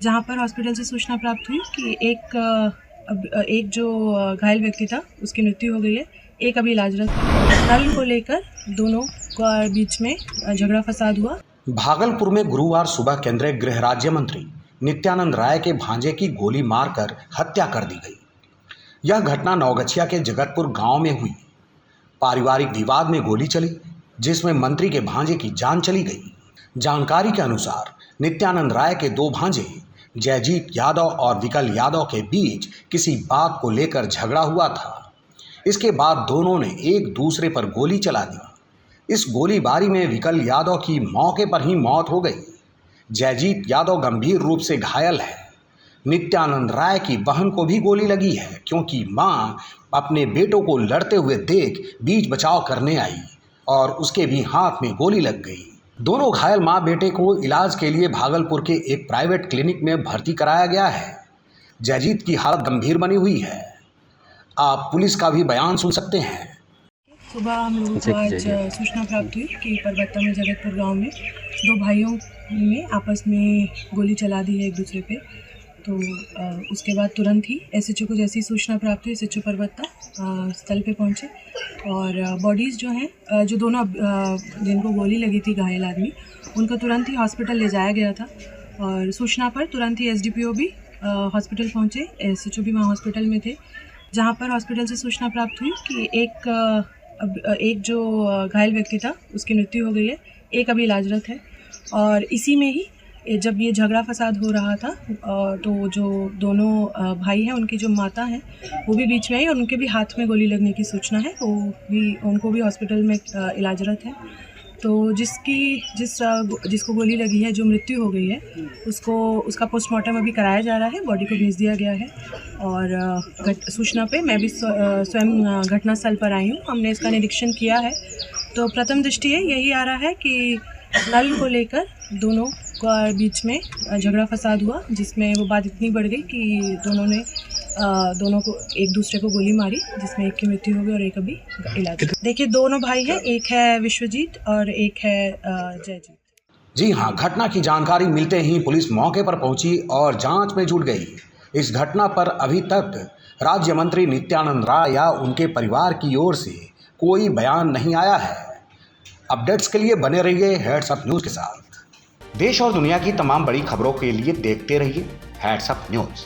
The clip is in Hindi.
जहां पर हॉस्पिटल से सूचना प्राप्त हुई कि एक जो घायल व्यक्ति था उसकी मृत्यु हो गई है, एक अभी इलाजरत है। नल को लेकर दोनों के बीच में झगड़ा फसाद हुआ। भागलपुर में गुरुवार सुबह केंद्रीय गृह राज्य मंत्री नित्यानंद राय के भांजे की गोली मारकर हत्या कर दी गई। यह घटना नौगछिया के जगतपुर गांव में हुई। पारिवारिक विवाद में गोली चली, जिसमें मंत्री के भांजे की जान चली गई। जानकारी के अनुसार नित्यानंद राय के दो भांजे जयजीत यादव और विकल यादव के बीच किसी बात को लेकर झगड़ा हुआ था। इसके बाद दोनों ने एक दूसरे पर गोली चला दी। इस गोलीबारी में विकल यादव की मौके पर ही मौत हो गई। जयजीत यादव गंभीर रूप से घायल है। नित्यानंद राय की बहन को भी गोली लगी है, क्योंकि मां अपने बेटों को लड़ते हुए देख बीच बचाव करने आई और उसके भी हाथ में गोली लग गई। दोनों घायल मां बेटे को इलाज के लिए भागलपुर के एक प्राइवेट क्लिनिक में भर्ती कराया गया है। जयजीत की हालत गंभीर बनी हुई है। आप पुलिस का भी बयान सुन सकते हैं। सुबह हम लोगों को आज सूचना प्राप्त हुई कि परबत्ता में जगतपुर गांव में दो भाइयों ने आपस में गोली चला दी है एक दूसरे पे। तो उसके बाद तुरंत ही एसएचओ को जैसी सूचना प्राप्त हुई, एसएचओ परबत्ता स्थल पे पहुंचे और बॉडीज़ जो हैं जो दोनों जिनको गोली लगी थी घायल आदमी, उनको तुरंत ही हॉस्पिटल ले जाया गया था। और सूचना पर तुरंत ही एसडीपीओ भी हॉस्पिटल पहुँचे, एसएचओ भी वहाँ हॉस्पिटल में थे। जहाँ पर हॉस्पिटल से सूचना प्राप्त हुई कि एक जो घायल व्यक्ति था उसकी मृत्यु हो गई है, एक अभी इलाजरत है। और इसी में ही जब ये झगड़ा फसाद हो रहा था तो जो दोनों भाई हैं उनकी जो माता हैं वो भी बीच में आई और उनके भी हाथ में गोली लगने की सूचना है। उनको भी हॉस्पिटल में इलाजरत है। तो जिसको गोली लगी है, जो मृत्यु हो गई है, उसका पोस्टमार्टम अभी कराया जा रहा है, बॉडी को भेज दिया गया है। और सूचना पे मैं भी स्वयं घटनास्थल पर आई हूँ। हमने इसका निरीक्षण किया है। तो प्रथम दृष्टि यही आ रहा है कि नल को लेकर दोनों के बीच में झगड़ा फसाद हुआ, जिसमें वो बात इतनी बढ़ गई कि दोनों को एक दूसरे को गोली मारी, जिसमें एक की मृत्यु हो गई और एक अभी इलाज। देखिए, दोनों भाई हैं, एक है विश्वजीत और एक है जयजीत। जी हाँ, घटना की जानकारी मिलते ही पुलिस मौके पर पहुंची और जांच में जुट गई। इस घटना पर अभी तक राज्य मंत्री नित्यानंद राय या उनके परिवार की ओर से कोई बयान नहीं आया है। अपडेट्स के लिए बने रहिए हेड्सअप न्यूज़ के साथ। देश और दुनिया की तमाम बड़ी खबरों के लिए देखते रहिए हेड्सअप न्यूज़।